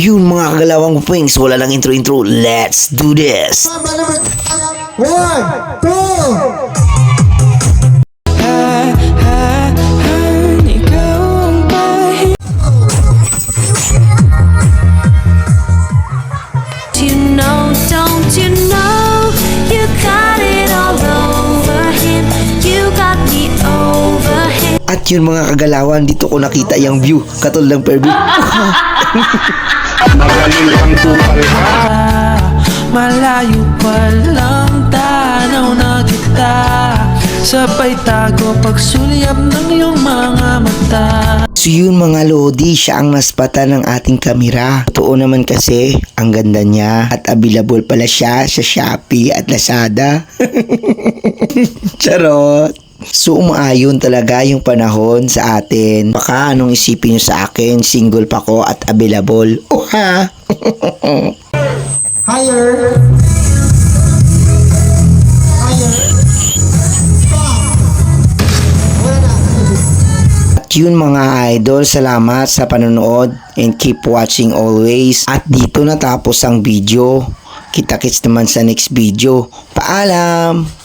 Yun mga kagalawang pwings, wala lang intro. Let's do this! 1, 2. Don't you know, you got it all over him, you got me over him. At yun mga kagalawan, dito ko nakita yung view, katol ng per view. Magaling ang kupal ka. Malayo pa lang tanaw na kita. Sabay tago pagsulyap ng iyong mga mata. So yun mga lodi, siya ang naspata ng ating kamera. Totoo naman kasi, ang ganda niya. At available pala siya sa Shopee at Lazada. Charot! So umaayon talaga yung panahon sa atin. Baka anong isipin nyo sa akin, single pa ko at available. Oh ha! Higher. At yun mga idol, salamat sa panonood and keep watching always. At dito natapos ang video. Kita-kits naman sa next video. Paalam!